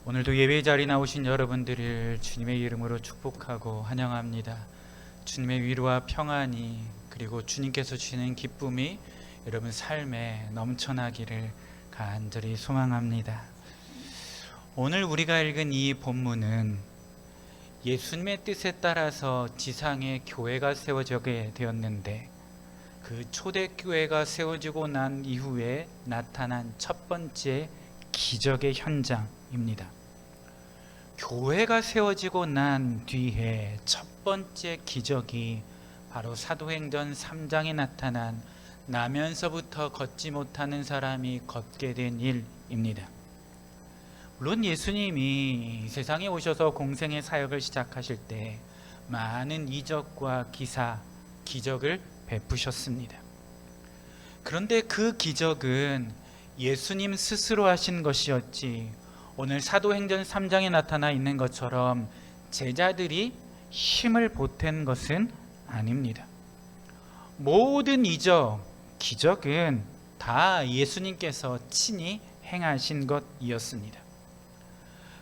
오늘도 예배 자리에 나오신 여러분들을 주님의 이름으로 축복하고 환영합니다. 주님의 위로와 평안이 그리고 주님께서 주시는 기쁨이 여러분 삶에 넘쳐나기를 간절히 소망합니다. 오늘 우리가 읽은 이 본문은 예수님의 뜻에 따라서 지상에 교회가 세워지게 되었는데 그 초대교회가 세워지고 난 이후에 나타난 첫 번째 기적의 현장입니다. 교회가 세워지고 난 뒤에 첫 번째 기적이 바로 사도행전 3장에 나타난 나면서부터 걷지 못하는 사람이 걷게 된 일입니다. 물론 예수님이 세상에 오셔서 공생의 사역을 시작하실 때 많은 이적과 기사, 기적을 베푸셨습니다. 그런데 그 기적은 예수님 스스로 하신 것이었지 오늘 사도행전 3장에 나타나 있는 것처럼 제자들이 힘을 보탠 것은 아닙니다. 모든 이적, 기적은 다 예수님께서 친히 행하신 것이었습니다.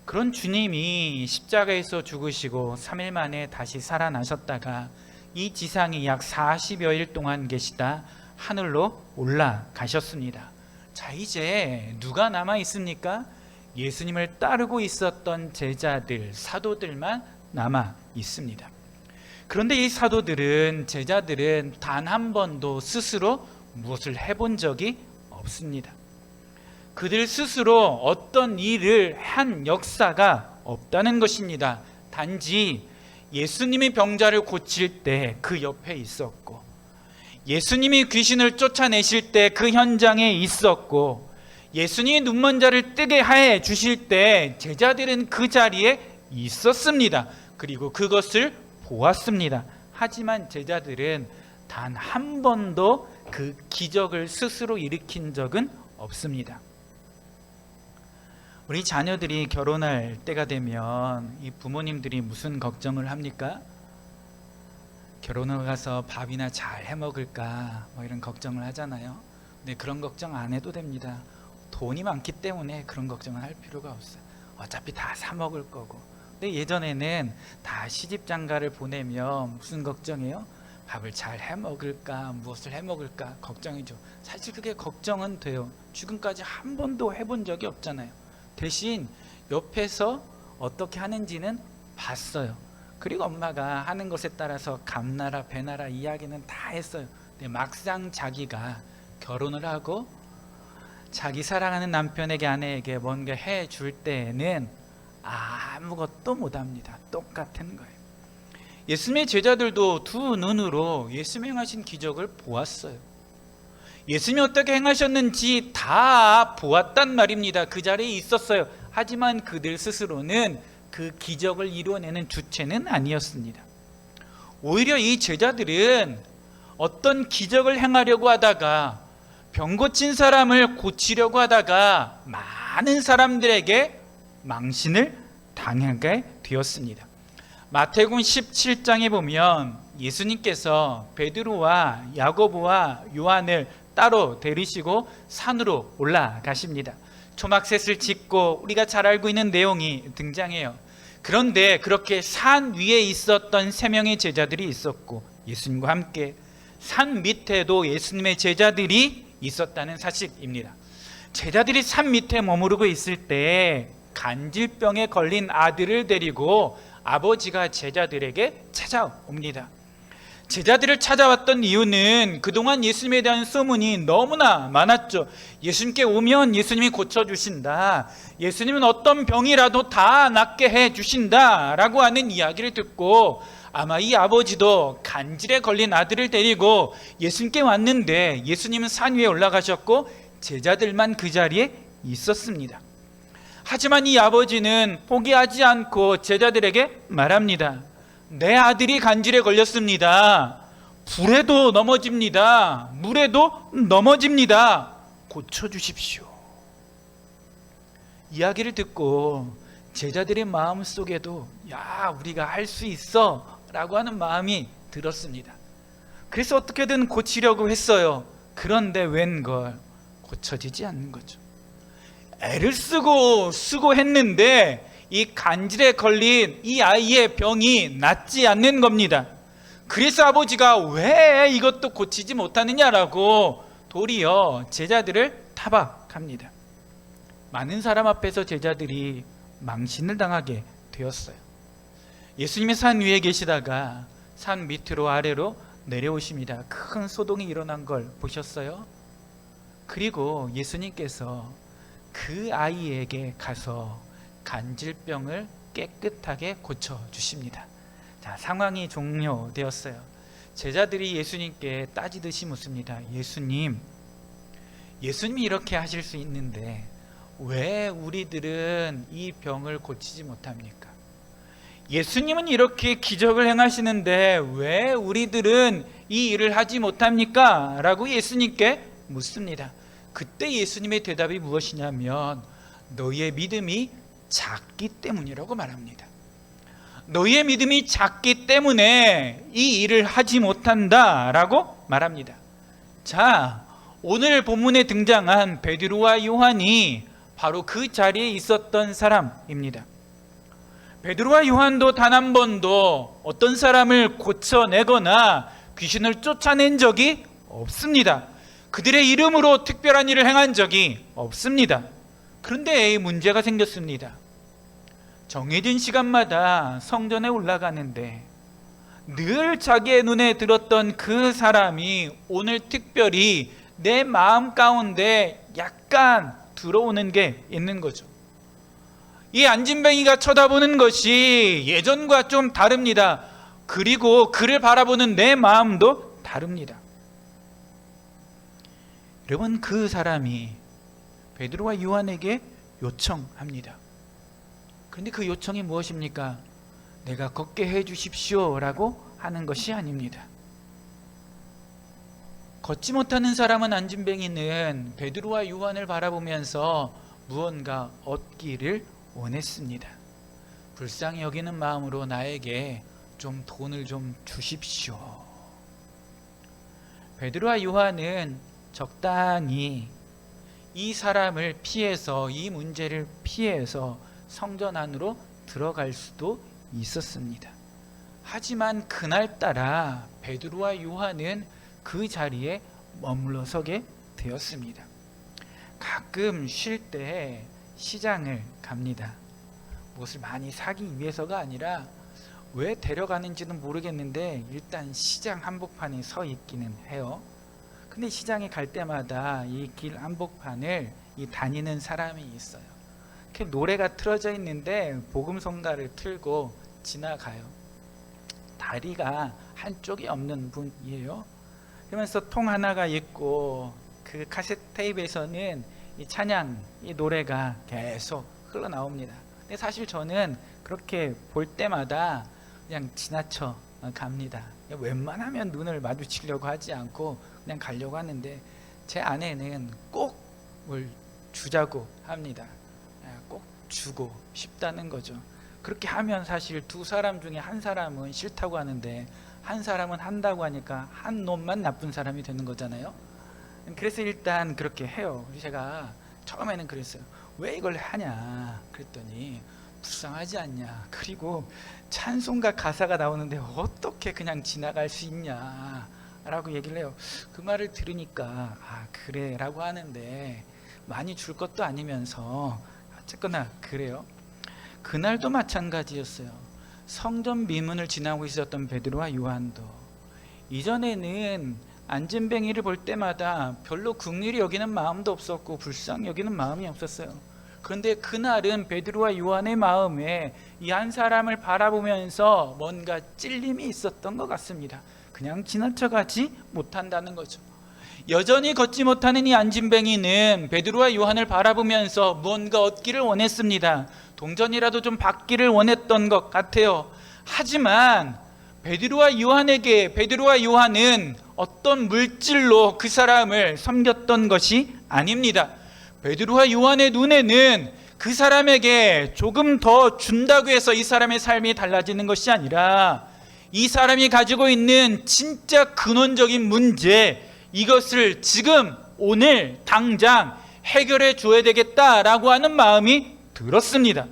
그런 주님이 십자가에서 죽으시고 3일 만에 다시 살아나셨다가 이 지상에 약 40여일 동안 계시다 하늘로 올라가셨습니다. 자, 이제 누가 남아 있습니까? 예수님을 따르고 있었던 제자들, 사도들만 남아 있습니다. 그런데 이 사도들은, 제자들은 단 한 번도 스스로 무엇을 해본 적이 없습니다. 그들 스스로 어떤 일을 한 역사가 없다는 것입니다. 단지 예수님이 병자를 고칠 때 그 옆에 있었고, 예수님이 귀신을 쫓아내실 때 그 현장에 있었고, 예수님이 눈먼 자를 뜨게 해 주실 때 제자들은 그 자리에 있었습니다. 그리고 그것을 보았습니다. 하지만 제자들은 단 한 번도 그 기적을 스스로 일으킨 적은 없습니다. 우리 자녀들이 결혼할 때가 되면 이 부모님들이 무슨 걱정을 합니까? 결혼을 가서 밥이나 잘 해먹을까 이런 걱정을 하잖아요. 근데 그런 걱정 안 해도 됩니다. 돈이 많기 때문에 그런 걱정을 할 필요가 없어요. 어차피 다 사 먹을 거고. 근데 예전에는 다 시집장가를 보내면 무슨 걱정이에요? 밥을 잘 해먹을까, 무엇을 해먹을까 걱정이죠. 사실 그게 걱정은 돼요. 지금까지 한 번도 해본 적이 없잖아요. 대신 옆에서 어떻게 하는지는 봤어요. 그리고 엄마가 하는 것에 따라서 감나라 배나라 이야기는 다 했어요. 근데 막상 자기가 결혼을 하고 자기 사랑하는 남편에게, 아내에게 뭔가 해줄 때에는 아무것도 못합니다. 똑같은 거예요. 예수님의 제자들도 두 눈으로 예수님이 행하신 기적을 보았어요. 예수님이 어떻게 행하셨는지 다 보았단 말입니다. 그 자리에 있었어요. 하지만 그들 스스로는 그 기적을 이루어내는 주체는 아니었습니다. 오히려 이 제자들은 어떤 기적을 행하려고 하다가, 병 고친 사람을 고치려고 하다가 많은 사람들에게 망신을 당하게 되었습니다. 마태복음 17장에 보면 예수님께서 베드로와 야고보와 요한을 따로 데리시고 산으로 올라가십니다. 초막셋을 짓고 우리가 잘 알고 있는 내용이 등장해요. 그런데 그렇게 산 위에 있었던 3명의 제자들이 있었고, 예수님과 함께 산 밑에도 예수님의 제자들이 있었다는 사실입니다. 제자들이 산 밑에 머무르고 있을 때 간질병에 걸린 아들을 데리고 아버지가 제자들에게 찾아옵니다. 제자들을 찾아왔던 이유는 그동안 예수님에 대한 소문이 너무나 많았죠. 예수님께 오면 예수님이 고쳐주신다, 예수님은 어떤 병이라도 다 낫게 해주신다 라고 하는 이야기를 듣고 아마 이 아버지도 간질에 걸린 아들을 데리고 예수님께 왔는데 예수님은 산 위에 올라가셨고 제자들만 그 자리에 있었습니다. 하지만 이 아버지는 포기하지 않고 제자들에게 말합니다. 내 아들이 간질에 걸렸습니다. 불에도 넘어집니다. 물에도 넘어집니다. 고쳐주십시오. 이야기를 듣고 제자들의 마음속에도 우리가 할 수 있어 라고 하는 마음이 들었습니다. 그래서 어떻게든 고치려고 했어요. 그런데 웬걸 고쳐지지 않는 거죠. 애를 쓰고 수고했는데 이 간질에 걸린 이 아이의 병이 낫지 않는 겁니다. 그래서 아버지가 왜 이것도 고치지 못하느냐라고 도리어 제자들을 타박합니다. 많은 사람 앞에서 제자들이 망신을 당하게 되었어요. 예수님이 산 위에 계시다가 산 밑으로 아래로 내려오십니다. 큰 소동이 일어난 걸 보셨어요? 그리고 예수님께서 그 아이에게 가서 간질병을 깨끗하게 고쳐주십니다. 자, 상황이 종료되었어요. 제자들이 예수님께 따지듯이 묻습니다. 예수님이 이렇게 하실 수 있는데 왜 우리들은 이 병을 고치지 못합니까? 예수님은 이렇게 기적을 행하시는데 왜 우리들은 이 일을 하지 못합니까? 라고 예수님께 묻습니다. 그때 예수님의 대답이 무엇이냐면 너희의 믿음이 작기 때문이라고 말합니다. 너희의 믿음이 작기 때문에 이 일을 하지 못한다라고 말합니다. 자, 오늘 본문에 등장한 베드로와 요한이 바로 그 자리에 있었던 사람입니다. 베드로와 요한도 단 한 번도 어떤 사람을 고쳐내거나 귀신을 쫓아낸 적이 없습니다. 그들의 이름으로 특별한 일을 행한 적이 없습니다. 그런데 문제가 생겼습니다. 정해진 시간마다 성전에 올라가는데 늘 자기의 눈에 들었던 그 사람이 오늘 특별히 내 마음 가운데 약간 들어오는 게 있는 거죠. 이 안진뱅이가 쳐다보는 것이 예전과 좀 다릅니다. 그리고 그를 바라보는 내 마음도 다릅니다. 여러분, 그 사람이 베드로와 요한에게 요청합니다. 그런데 그 요청이 무엇입니까? 내가 걷게 해 주십시오 라고 하는 것이 아닙니다. 걷지 못하는 사람은 안진뱅이는 베드로와 요한을 바라보면서 무언가 얻기를 원했습니다. 불쌍히 여기는 마음으로 나에게 좀 돈을 좀 주십시오. 베드로와 요한은 적당히 이 사람을 피해서, 이 문제를 피해서 성전 안으로 들어갈 수도 있었습니다. 하지만 그날따라 베드로와 요한은 그 자리에 머물러 서게 되었습니다. 가끔 쉴 때 시장을 갑니다. 무엇을 많이 사기 위해서가 아니라 왜 데려가는지는 모르겠는데 일단 시장 한복판에 서 있기는 해요. 근데 시장에 갈 때마다 이 길 한복판을 다니는 사람이 있어요. 이렇게 노래가 틀어져 있는데 복음성가를 틀고 지나가요. 다리가 한쪽이 없는 분이에요. 그러면서 통 하나가 있고 그 카세트 테이프에서는 이 찬양, 이 노래가 계속 흘러나옵니다. 근데 사실 저는 그렇게 볼 때마다 그냥 지나쳐 갑니다. 웬만하면 눈을 마주치려고 하지 않고 그냥 가려고 하는데 제 아내는 꼭 뭘 주자고 합니다. 꼭 주고 싶다는 거죠. 그렇게 하면 사실 두 사람 중에 한 사람은 싫다고 하는데 한 사람은 한다고 하니까 한 놈만 나쁜 사람이 되는 거잖아요. 그래서 일단 그렇게 해요. 제가 처음에는 그랬어요. 왜 이걸 하냐 그랬더니 불쌍하지 않냐, 그리고 찬송가 가사가 나오는데 어떻게 그냥 지나갈 수 있냐 라고 얘기를 해요. 그 말을 들으니까 아 그래 라고 하는데 많이 줄 것도 아니면서 어쨌거나 그래요. 그날도 마찬가지였어요. 성전 미문을 지나고 있었던 베드로와 요한도 이전에는 안진뱅이를 볼 때마다 별로 긍휼히 여기는 마음도 없었고 불쌍히 여기는 마음이 없었어요. 그런데 그날은 베드로와 요한의 마음에 이 한 사람을 바라보면서 뭔가 찔림이 있었던 것 같습니다. 그냥 지나쳐가지 못한다는 거죠. 여전히 걷지 못하는 이 안진뱅이는 베드로와 요한을 바라보면서 무언가 얻기를 원했습니다. 동전이라도 좀 받기를 원했던 것 같아요. 하지만 베드로와 요한은 어떤 물질로 그 사람을 섬겼던 것이 아닙니다. 베드로와 요한의 눈에는 그 사람에게 조금 더 준다고 해서 이 사람의 삶이 달라지는 것이 아니라 이 사람이 가지고 있는 진짜 근원적인 문제, 이것을 지금 오늘 당장 해결해 줘야 되겠다라고 하는 마음이 들었습니다.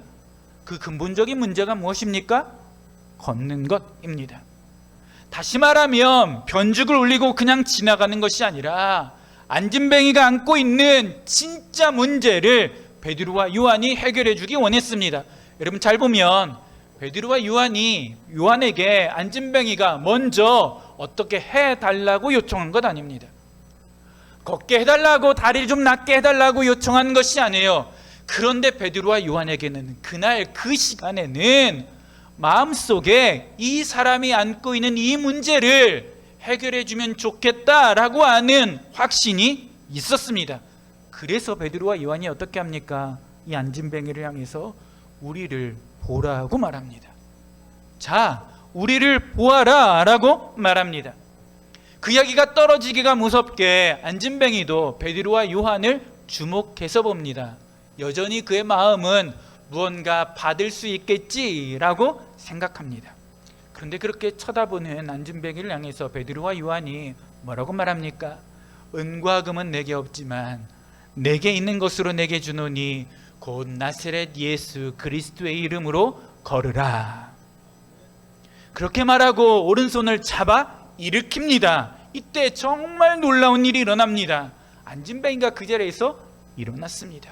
그 근본적인 문제가 무엇입니까? 걷는 것입니다. 다시 말하면 변죽을 울리고 그냥 지나가는 것이 아니라 안진뱅이가 안고 있는 진짜 문제를 베드로와 요한이 해결해 주기 원했습니다. 여러분 잘 보면 베드로와 요한이 요한에게 안진뱅이가 먼저 어떻게 해달라고 요청한 것 아닙니다. 걷게 해달라고, 다리를 좀 낫게 해달라고 요청한 것이 아니에요. 그런데 베드로와 요한에게는 그날 그 시간에는 마음속에 이 사람이 안고 있는 이 문제를 해결해 주면 좋겠다라고 하는 확신이 있었습니다. 그래서 베드로와 요한이 어떻게 합니까? 이 안진뱅이를 향해서 우리를 보라고 말합니다. 자, 우리를 보아라 라고 말합니다. 그 이야기가 떨어지기가 무섭게 안진뱅이도 베드로와 요한을 주목해서 봅니다. 여전히 그의 마음은 무언가 받을 수 있겠지라고 생각합니다. 그런데 그렇게 쳐다보는 안진뱅이를 향해서 베드로와 요한이 뭐라고 말합니까? 은과 금은 내게 없지만 내게 있는 것으로 내게 주노니 곧 나사렛 예수 그리스도의 이름으로 걸으라. 그렇게 말하고 오른손을 잡아 일으킵니다. 이때 정말 놀라운 일이 일어납니다. 안진뱅이가 그 자리에서 일어났습니다.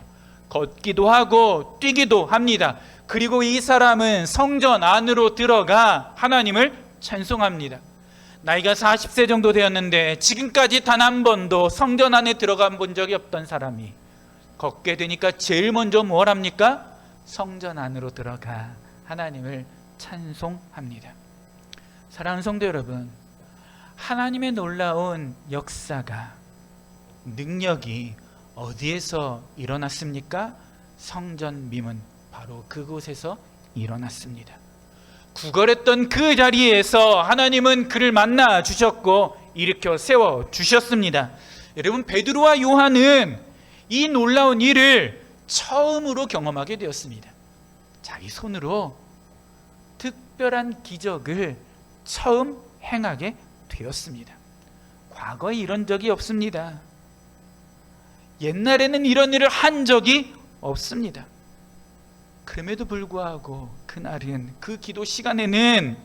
걷기도 하고 뛰기도 합니다. 그리고 이 사람은 성전 안으로 들어가 하나님을 찬송합니다. 나이가 40세 정도 되었는데 지금까지 단 한 번도 성전 안에 들어가 본 적이 없던 사람이 걷게 되니까 제일 먼저 뭘 합니까? 성전 안으로 들어가 하나님을 찬송합니다. 사랑하는 성도 여러분, 하나님의 놀라운 역사가, 능력이 어디에서 일어났습니까? 성전 미문, 바로 그곳에서 일어났습니다. 구걸했던 그 자리에서 하나님은 그를 만나 주셨고 일으켜 세워 주셨습니다. 여러분, 베드로와 요한은 이 놀라운 일을 처음으로 경험하게 되었습니다. 자기 손으로 특별한 기적을 처음 행하게 되었습니다. 과거에 이런 적이 없습니다. 옛날에는 이런 일을 한 적이 없습니다. 그럼에도 불구하고 그날은, 그 기도 시간에는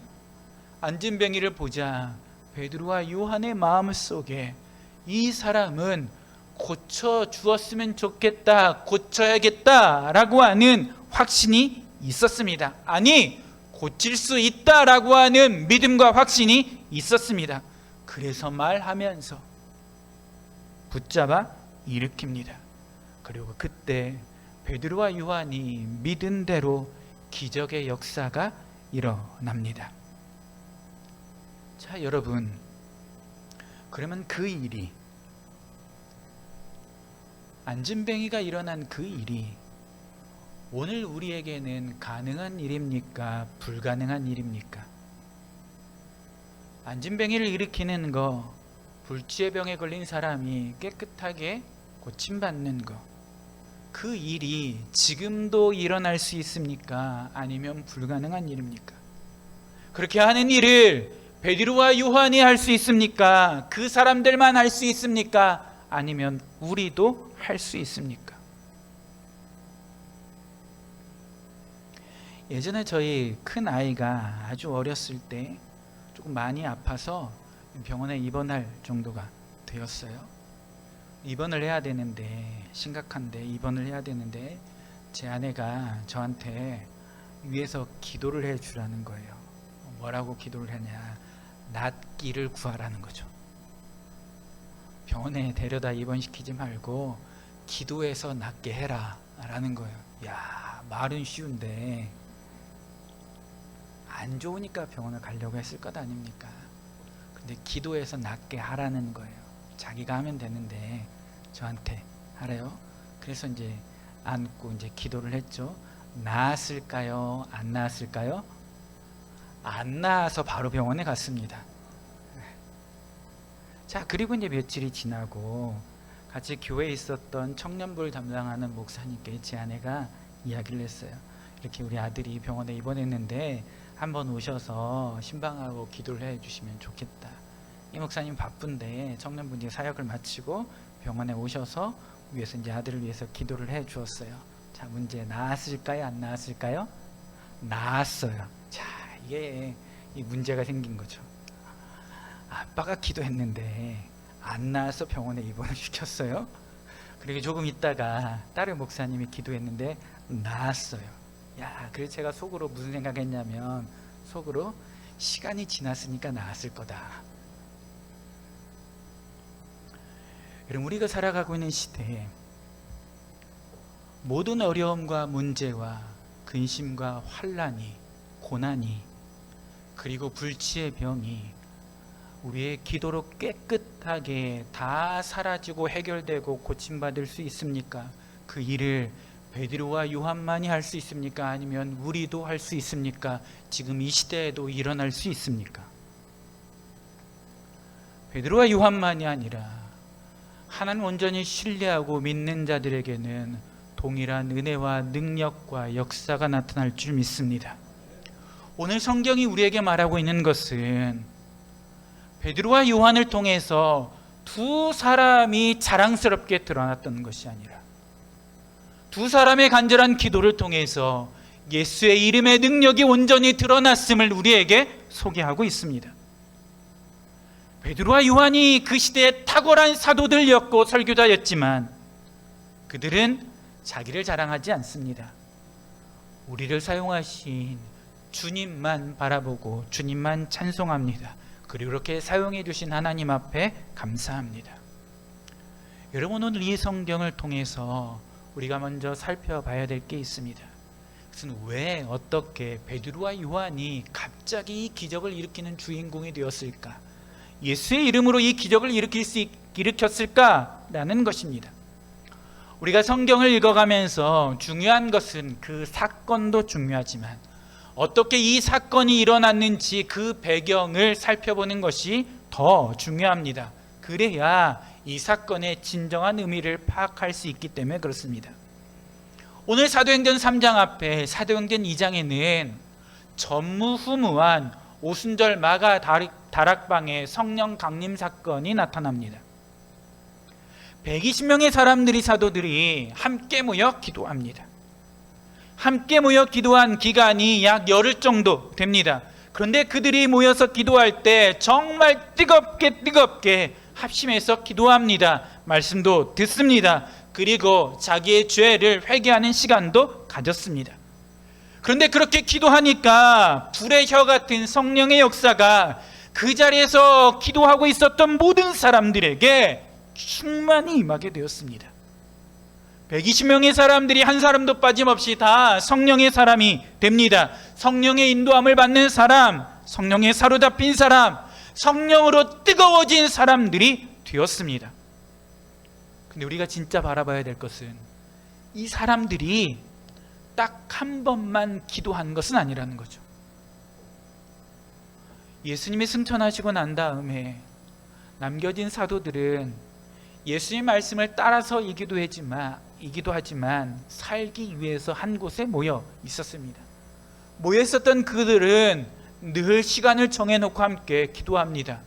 안진뱅이를 보자 베드로와 요한의 마음속에 이 사람은 고쳐 주었으면 좋겠다, 고쳐야겠다라고 하는 확신이 있었습니다. 아니, 고칠 수 있다라고 하는 믿음과 확신이 있었습니다. 그래서 말하면서 붙잡아 일으킵니다. 그리고 그때 베드로와 요한이 믿은 대로 기적의 역사가 일어납니다. 자, 여러분, 그러면 그 일이, 안진뱅이가 일어난 그 일이 오늘 우리에게는 가능한 일입니까? 불가능한 일입니까? 안진뱅이를 일으키는 거, 불치의 병에 걸린 사람이 깨끗하게 고침받는 거, 그 일이 지금도 일어날 수 있습니까? 아니면 불가능한 일입니까? 그렇게 하는 일을 베드로와 요한이 할 수 있습니까? 그 사람들만 할 수 있습니까? 아니면 우리도 할 수 있습니까? 예전에 저희 큰 아이가 아주 어렸을 때 조금 많이 아파서 병원에 입원할 정도가 되었어요. 입원을 해야 되는데, 심각한데 입원을 해야 되는데 제 아내가 저한테 위에서 기도를 해주라는 거예요. 뭐라고 기도를 하냐, 낫기를 구하라는 거죠. 병원에 데려다 입원시키지 말고 기도해서 낫게 해라 라는 거예요. 야, 말은 쉬운데 안 좋으니까 병원을 가려고 했을 것 아닙니까? 근데 기도해서 낫게 하라는 거예요. 자기가 하면 되는데 저한테 하래요. 그래서 이제 안고 이제 기도를 했죠. 나았을까요? 안 나았을까요? 안 나아서 바로 병원에 갔습니다. 자, 그리고 이제 며칠이 지나고 같이 교회에 있었던 청년부를 담당하는 목사님께 제 아내가 이야기를 했어요. 이렇게 우리 아들이 병원에 입원했는데 한번 오셔서 신방하고 기도를 해주시면 좋겠다. 이 목사님 바쁜데 청년분이 사역을 마치고 병원에 오셔서 위해서 이제 아들을 위해서 기도를 해 주었어요. 자, 문제 나았을까요? 안 나았을까요? 나았어요. 자, 이게 이 문제가 생긴 거죠. 아빠가 기도했는데 안 나아서 병원에 입원을 시켰어요. 그리고 조금 있다가 다른 목사님이 기도했는데 나았어요. 야, 그래서 제가 속으로 무슨 생각했냐면, 속으로 시간이 지났으니까 나았을 거다. 여러분, 우리가 살아가고 있는 시대에 모든 어려움과 문제와 근심과 환난이, 고난이, 그리고 불치의 병이 우리의 기도로 깨끗하게 다 사라지고 해결되고 고침받을 수 있습니까? 그 일을 베드로와 요한만이 할 수 있습니까? 아니면 우리도 할 수 있습니까? 지금 이 시대에도 일어날 수 있습니까? 베드로와 요한만이 아니라 하나님 온전히 신뢰하고 믿는 자들에게는 동일한 은혜와 능력과 역사가 나타날 줄 믿습니다. 오늘 성경이 우리에게 말하고 있는 것은 베드로와 요한을 통해서 두 사람이 자랑스럽게 드러났던 것이 아니라 두 사람의 간절한 기도를 통해서 예수의 이름의 능력이 온전히 드러났음을 우리에게 소개하고 있습니다. 베드로와 요한이 그 시대에 탁월한 사도들이었고 설교자였지만 그들은 자기를 자랑하지 않습니다. 우리를 사용하신 주님만 바라보고 주님만 찬송합니다. 그리고 그렇게 사용해 주신 하나님 앞에 감사합니다. 여러분, 오늘 이 성경을 통해서 우리가 먼저 살펴봐야 될 게 있습니다. 그것은 왜 어떻게 베드로와 요한이 갑자기 이 기적을 일으키는 주인공이 되었을까? 예수의 이름으로 이 기적을 일으켰을까라는 것입니다. 우리가 성경을 읽어가면서 중요한 것은 그 사건도 중요하지만 어떻게 이 사건이 일어났는지 그 배경을 살펴보는 것이 더 중요합니다. 그래야 이 사건의 진정한 의미를 파악할 수 있기 때문에 그렇습니다. 오늘 사도행전 3장 앞에 사도행전 2장에는 전무후무한 오순절 마가 다락방의 성령 강림 사건이 나타납니다. 120명의 사도들이 함께 모여 기도합니다. 함께 모여 기도한 기간이 약 열흘 정도 됩니다. 그런데 그들이 모여서 기도할 때 정말 뜨겁게 합심해서 기도합니다. 말씀도 듣습니다. 그리고 자기의 죄를 회개하는 시간도 가졌습니다. 그런데 그렇게 기도하니까 불의 혀 같은 성령의 역사가 그 자리에서 기도하고 있었던 모든 사람들에게 충만히 임하게 되었습니다. 120명의 사람들이 한 사람도 빠짐없이 다 성령의 사람이 됩니다. 성령의 인도함을 받는 사람, 성령에 사로잡힌 사람, 성령으로 뜨거워진 사람들이 되었습니다. 근데 우리가 진짜 바라봐야 될 것은 이 사람들이 딱 한 번만 기도한 것은 아니라는 거죠. 예수님이 승천하시고 난 다음에 남겨진 사도들은 예수님 말씀을 따라서 이기도 하지만 살기 위해서 한 곳에 모여 있었습니다. 모여 있었던 그들은 늘 시간을 정해놓고 함께 기도합니다.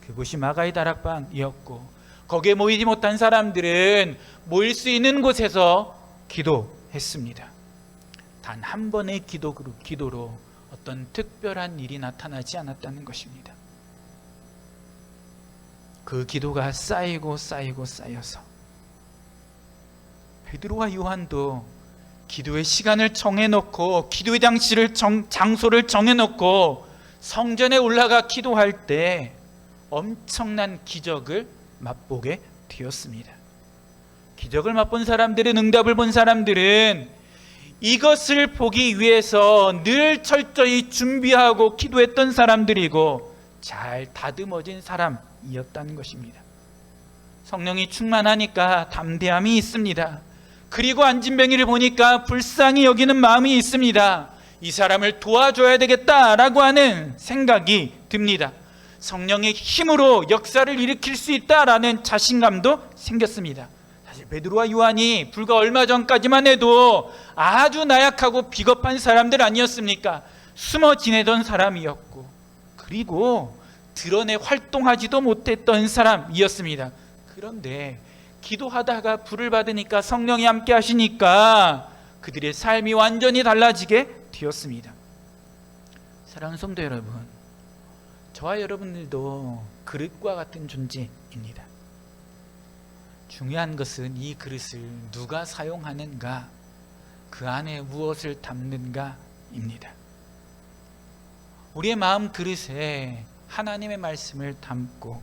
그곳이 마가의 다락방이었고 거기에 모이지 못한 사람들은 모일 수 있는 곳에서 기도했습니다. 단 한 번의 기도로 어떤 특별한 일이 나타나지 않았다는 것입니다. 그 기도가 쌓여서 베드로와 요한도 기도의 시간을 정해놓고 기도의 장소를 정해놓고 성전에 올라가 기도할 때 엄청난 기적을 맛보게 되었습니다. 기적을 맛본 사람들은, 응답을 본 사람들은 이것을 보기 위해서 늘 철저히 준비하고 기도했던 사람들이고 잘 다듬어진 사람이었다는 것입니다. 성령이 충만하니까 담대함이 있습니다. 그리고 안진뱅이를 보니까 불쌍히 여기는 마음이 있습니다. 이 사람을 도와줘야 되겠다라고 하는 생각이 듭니다. 성령의 힘으로 역사를 일으킬 수 있다라는 자신감도 생겼습니다. 사실 베드로와 요한이 불과 얼마 전까지만 해도 아주 나약하고 비겁한 사람들 아니었습니까? 숨어 지내던 사람이었고 그리고 드러내 활동하지도 못했던 사람이었습니다. 그런데 기도하다가 불을 받으니까 성령이 함께 하시니까 그들의 삶이 완전히 달라지게 되었습니다. 사랑하는 성도 여러분, 저와 여러분들도 그릇과 같은 존재입니다. 중요한 것은 이 그릇을 누가 사용하는가, 그 안에 무엇을 담는가입니다. 우리의 마음 그릇에 하나님의 말씀을 담고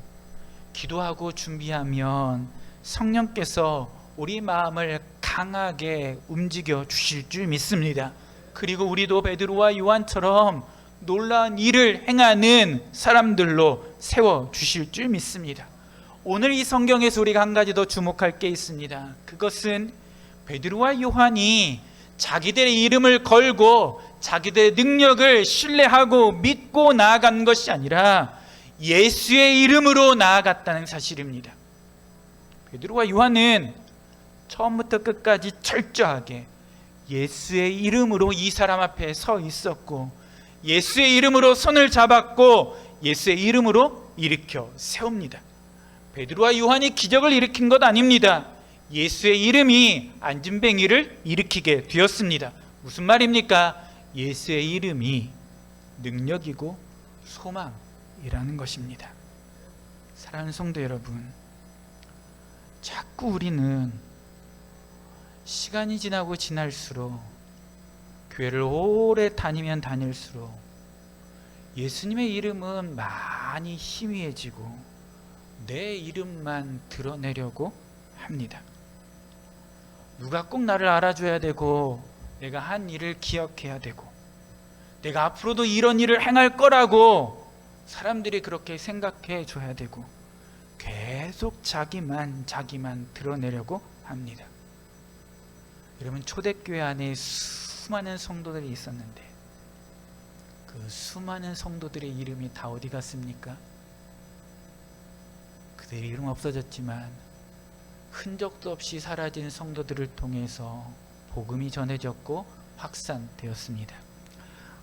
기도하고 준비하면 성령께서 우리 마음을 강하게 움직여 주실 줄 믿습니다. 그리고 우리도 베드로와 요한처럼 놀라운 일을 행하는 사람들로 세워 주실 줄 믿습니다. 오늘 이 성경에서 우리가 한 가지 더 주목할 게 있습니다. 그것은 베드로와 요한이 자기들의 이름을 걸고 자기들의 능력을 신뢰하고 믿고 나아간 것이 아니라 예수의 이름으로 나아갔다는 사실입니다. 베드로와 요한은 처음부터 끝까지 철저하게 예수의 이름으로 이 사람 앞에 서 있었고, 예수의 이름으로 손을 잡았고, 예수의 이름으로 일으켜 세웁니다. 베드로와 요한이 기적을 일으킨 것 아닙니다. 예수의 이름이 안진뱅이를 일으키게 되었습니다. 무슨 말입니까? 예수의 이름이 능력이고 소망이라는 것입니다. 사랑하는 성도 여러분, 자꾸 우리는 시간이 지나고 지날수록, 교회를 오래 다니면 다닐수록 예수님의 이름은 많이 희미해지고 내 이름만 드러내려고 합니다. 누가 꼭 나를 알아줘야 되고, 내가 한 일을 기억해야 되고, 내가 앞으로도 이런 일을 행할 거라고 사람들이 그렇게 생각해 줘야 되고, 계속 자기만 드러내려고 합니다. 여러분, 초대교회 안에 수많은 성도들이 있었는데 그 수많은 성도들의 이름이 다 어디 갔습니까? 그들의 이름 없어졌지만 흔적도 없이 사라진 성도들을 통해서 복음이 전해졌고 확산되었습니다.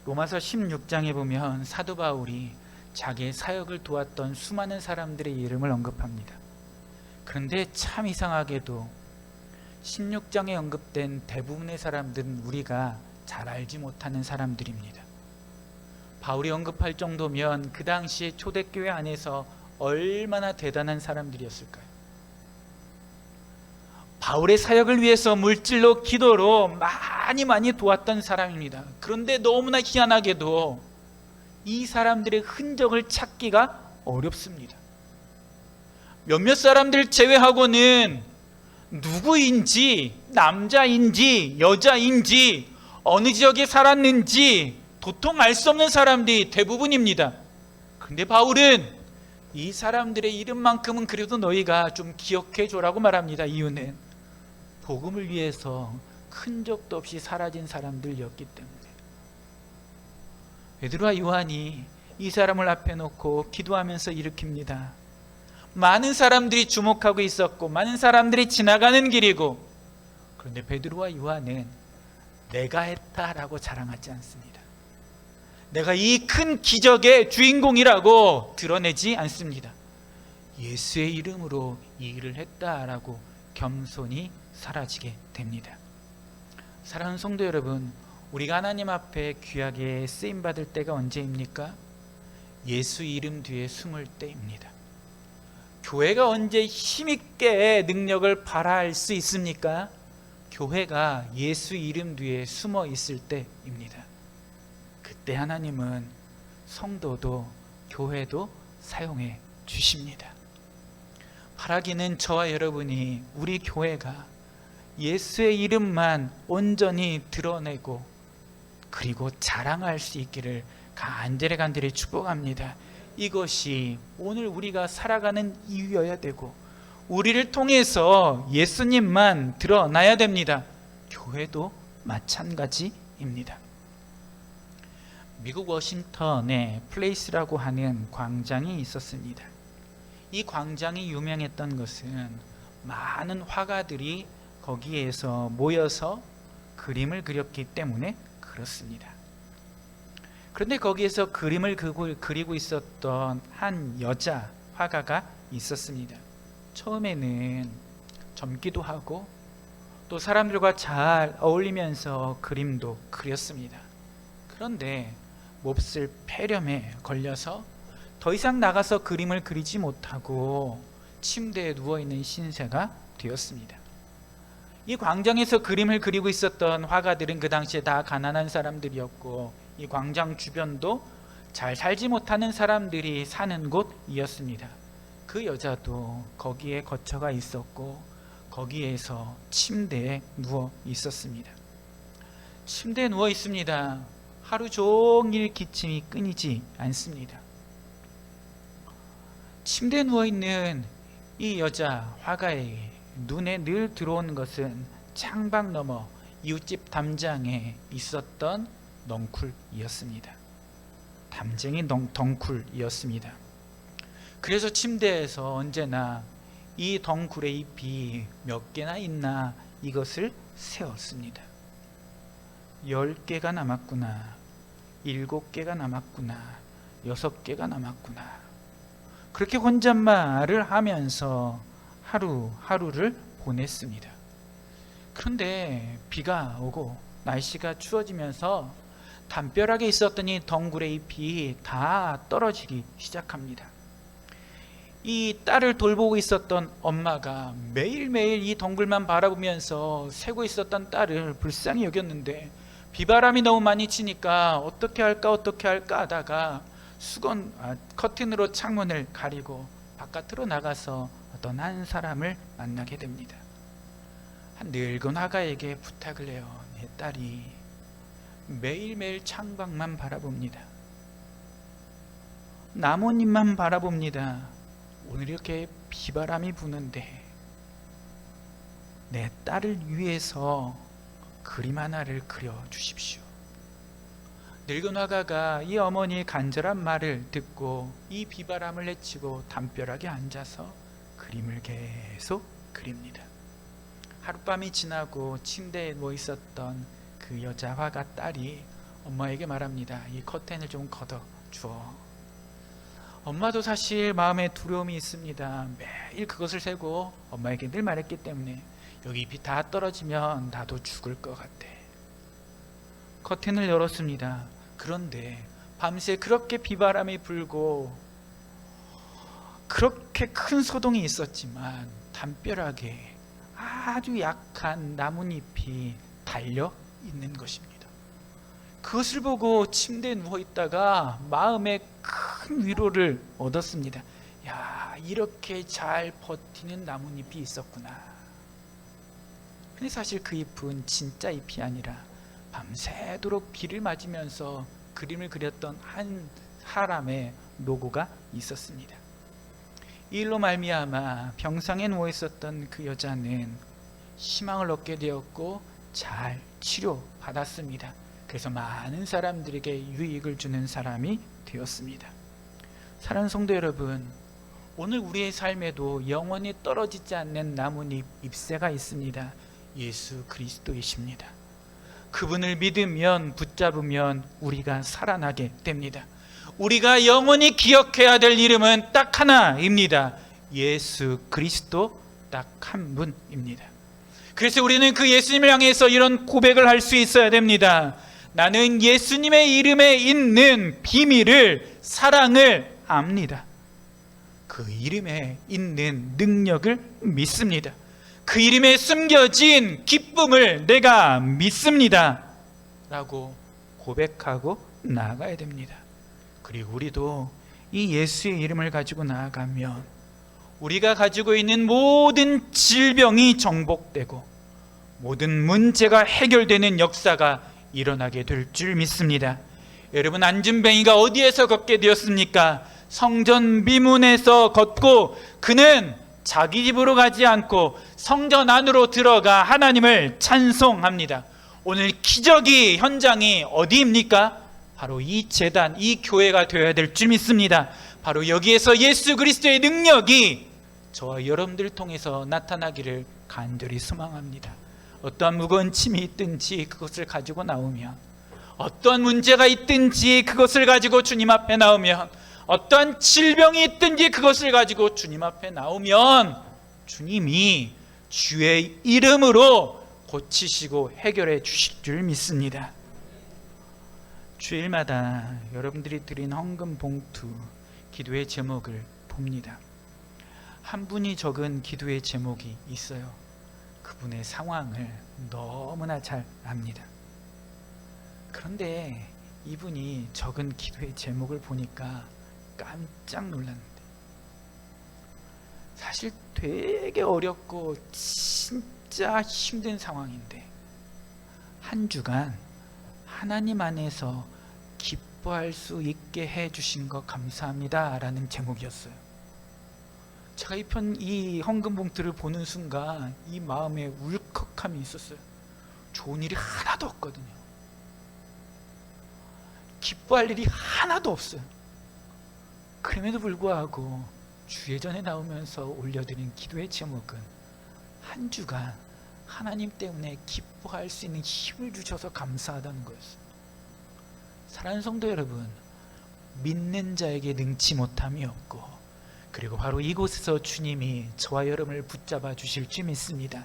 로마서 16장에 보면 사도 바울이 자기의 사역을 도왔던 수많은 사람들의 이름을 언급합니다. 그런데 참 이상하게도 16장에 언급된 대부분의 사람들은 우리가 잘 알지 못하는 사람들입니다. 바울이 언급할 정도면 그 당시에 초대교회 안에서 얼마나 대단한 사람들이었을까요? 바울의 사역을 위해서 물질로 기도로 많이 도왔던 사람입니다. 그런데 너무나 희한하게도 이 사람들의 흔적을 찾기가 어렵습니다. 몇몇 사람들 제외하고는 누구인지, 남자인지 여자인지 어느 지역에 살았는지 도통 알 수 없는 사람들이 대부분입니다. 그런데 바울은 이 사람들의 이름만큼은 그래도 너희가 좀 기억해 줘라고 말합니다. 이유는 복음을 위해서 흔적도 없이 사라진 사람들이었기 때문에. 베드로와 요한이 이 사람을 앞에 놓고 기도하면서 일으킵니다. 많은 사람들이 주목하고 있었고 많은 사람들이 지나가는 길이고, 그런데 베드로와 요한은 내가 했다라고 자랑하지 않습니다. 내가 이 큰 기적의 주인공이라고 드러내지 않습니다. 예수의 이름으로 이 일을 했다라고 겸손히 사라지게 됩니다. 사랑하는 성도 여러분, 우리가 하나님 앞에 귀하게 쓰임받을 때가 언제입니까? 예수 이름 뒤에 숨을 때입니다. 교회가 언제 힘있게 능력을 발휘할 수 있습니까? 교회가 예수 이름 뒤에 숨어 있을 때입니다. 그때 하나님은 성도도 교회도 사용해 주십니다. 바라기는 저와 여러분이 우리 교회가 예수의 이름만 온전히 드러내고 그리고 자랑할 수 있기를 간절히 축복합니다. 이것이 오늘 우리가 살아가는 이유여야 되고, 우리를 통해서 예수님만 드러나야 됩니다. 교회도 마찬가지입니다. 미국 워싱턴에 플레이스라고 하는 광장이 있었습니다. 이 광장이 유명했던 것은 많은 화가들이 거기에서 모여서 그림을 그렸기 때문에 그렇습니다. 그런데 거기에서 그림을 그리고 있었던 한 여자 화가가 있었습니다. 처음에는 젊기도 하고 또 사람들과 잘 어울리면서 그림도 그렸습니다. 그런데 몹쓸 폐렴에 걸려서 더 이상 나가서 그림을 그리지 못하고 침대에 누워있는 신세가 되었습니다. 이 광장에서 그림을 그리고 있었던 화가들은 그 당시에 다 가난한 사람들이었고 이 광장 주변도 잘 살지 못하는 사람들이 사는 곳이었습니다. 그 여자도 거기에 거처가 있었고 거기에서 침대에 누워 있었습니다. 침대에 누워 있습니다. 하루 종일 기침이 끊이지 않습니다. 침대에 누워 있는 이 여자 화가에게 눈에 늘 들어오는 것은 창밖 너머 이웃집 담장에 있었던 넝쿨이었습니다. 담쟁이 덩쿨이었습니다. 그래서 침대에서 언제나 이 덩쿨의 잎이 몇 개나 있나 이것을 세었습니다. 10개가 남았구나, 7개가 남았구나, 6개가 남았구나. 그렇게 혼잣말을 하면서 하루하루를 보냈습니다. 그런데 비가 오고 날씨가 추워지면서 담벼락에 있었던 이 덩굴의 잎이 다 떨어지기 시작합니다. 이 딸을 돌보고 있었던 엄마가 매일매일 이 덩굴만 바라보면서 새고 있었던 딸을 불쌍히 여겼는데 비바람이 너무 많이 치니까 어떻게 할까 하다가 커튼으로 창문을 가리고 바깥으로 나가서 어떤 한 사람을 만나게 됩니다. 한 늙은 화가에게 부탁을 해요. 내 딸이 매일매일 창밖만 바라봅니다. 나뭇잎만 바라봅니다. 오늘 이렇게 비바람이 부는데 내 딸을 위해서 그림 하나를 그려주십시오. 늙은 화가가 이 어머니의 간절한 말을 듣고 이 비바람을 헤치고 담벼락에 앉아서 그림을 계속 그립니다. 하룻밤이 지나고 침대에 누워 있었던 그 여자 화가 딸이 엄마에게 말합니다. 이 커튼을 좀 걷어주어. 엄마도 사실 마음에 두려움이 있습니다. 매일 그것을 세고 엄마에게 늘 말했기 때문에 여기 잎이 다 떨어지면 나도 죽을 것 같아. 커튼을 열었습니다. 그런데 밤새 그렇게 비바람이 불고 그렇게 큰 소동이 있었지만 담벼락에 아주 약한 나뭇잎이 달려 있는 것입니다. 그것을 보고 침대에 누워 있다가 마음에 큰 위로를 얻었습니다. 야, 이렇게 잘 버티는 나뭇잎이 있었구나. 근데 사실 그 잎은 진짜 잎이 아니라 밤새도록 비를 맞으면서 그림을 그렸던 한 사람의 로고가 있었습니다. 이 일로 말미암아 병상에 누워 있었던 그 여자는 희망을 얻게 되었고 잘 치료받았습니다. 그래서 많은 사람들에게 유익을 주는 사람이 되었습니다. 사랑하는 성도 여러분, 오늘 우리의 삶에도 영원히 떨어지지 않는 나뭇잎 잎새가 있습니다. 예수 그리스도이십니다. 그분을 믿으면 붙잡으면 우리가 살아나게 됩니다. 우리가 영원히 기억해야 될 이름은 딱 하나입니다. 예수 그리스도 딱 한 분입니다. 그래서 우리는 그 예수님을 향해서 이런 고백을 할 수 있어야 됩니다. 나는 예수님의 이름에 있는 비밀을, 사랑을 압니다. 그 이름에 있는 능력을 믿습니다. 그 이름에 숨겨진 기쁨을 내가 믿습니다 라고 고백하고 나아가야 됩니다. 그리고 우리도 이 예수의 이름을 가지고 나아가면 우리가 가지고 있는 모든 질병이 정복되고 모든 문제가 해결되는 역사가 일어나게 될 줄 믿습니다. 여러분, 안진뱅이가 어디에서 걷게 되었습니까? 성전 미문에서 걷고 그는 자기 집으로 가지 않고 성전 안으로 들어가 하나님을 찬송합니다. 오늘 기적의 현장이 어디입니까? 바로 이 제단, 이 교회가 되어야 될 줄 믿습니다. 바로 여기에서 예수 그리스도의 능력이 저와 여러분들 통해서 나타나기를 간절히 소망합니다. 어떠한 무거운 짐이 있든지 그것을 가지고 나오면, 어떠한 문제가 있든지 그것을 가지고 주님 앞에 나오면, 어떠한 질병이 있든지 그것을 가지고 주님 앞에 나오면 주님이 주의 이름으로 고치시고 해결해 주실 줄 믿습니다. 주일마다 여러분들이 드린 헌금 봉투 기도의 제목을 봅니다. 한 분이 적은 기도의 제목이 있어요. 그분의 상황을 너무나 잘 압니다. 그런데 이분이 적은 기도의 제목을 보니까 깜짝 놀랐는데, 사실 되게 어렵고 진짜 힘든 상황인데 한 주간 하나님 안에서 기뻐할 수 있게 해주신 것 감사합니다 라는 제목이었어요. 제가 이 헌금 봉투를 보는 순간 이 마음에 울컥함이 있었어요. 좋은 일이 하나도 없거든요. 기뻐할 일이 하나도 없어요. 그럼에도 불구하고 주예전에 나오면서 올려드린 기도의 제목은 한 주간 하나님 때문에 기뻐할 수 있는 힘을 주셔서 감사하다는 거였어요. 사랑하는 성도 여러분, 믿는 자에게 능치 못함이 없고, 그리고 바로 이곳에서 주님이 저와 여러분을 붙잡아 주실 줄 믿습니다.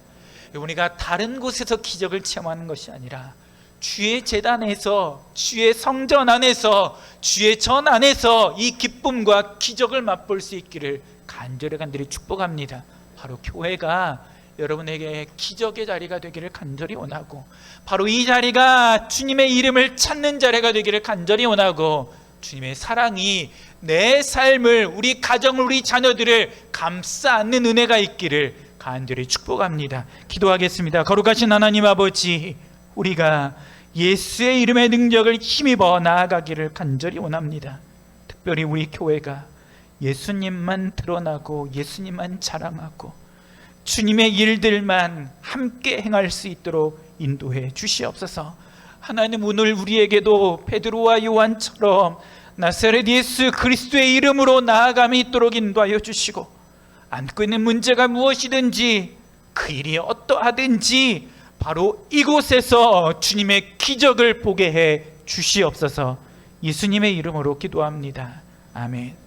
우리가 다른 곳에서 기적을 체험하는 것이 아니라 주의 제단에서, 주의 성전 안에서, 주의 전 안에서 이 기쁨과 기적을 맛볼 수 있기를 간절히 축복합니다. 바로 교회가 여러분에게 기적의 자리가 되기를 간절히 원하고, 바로 이 자리가 주님의 이름을 찾는 자리가 되기를 간절히 원하고, 주님의 사랑이 내 삶을, 우리 가정을, 우리 자녀들을 감싸 안는 은혜가 있기를 간절히 축복합니다. 기도하겠습니다. 거룩하신 하나님 아버지, 우리가 예수의 이름의 능력을 힘입어 나아가기를 간절히 원합니다. 특별히 우리 교회가 예수님만 드러나고 예수님만 자랑하고 주님의 일들만 함께 행할 수 있도록 인도해 주시옵소서. 하나님, 오늘 우리에게도 베드로와 요한처럼 나사렛 예수 그리스도의 이름으로 나아감이 있도록 인도하여 주시고, 안고 있는 문제가 무엇이든지 그 일이 어떠하든지 바로 이곳에서 주님의 기적을 보게 해 주시옵소서. 예수님의 이름으로 기도합니다. 아멘.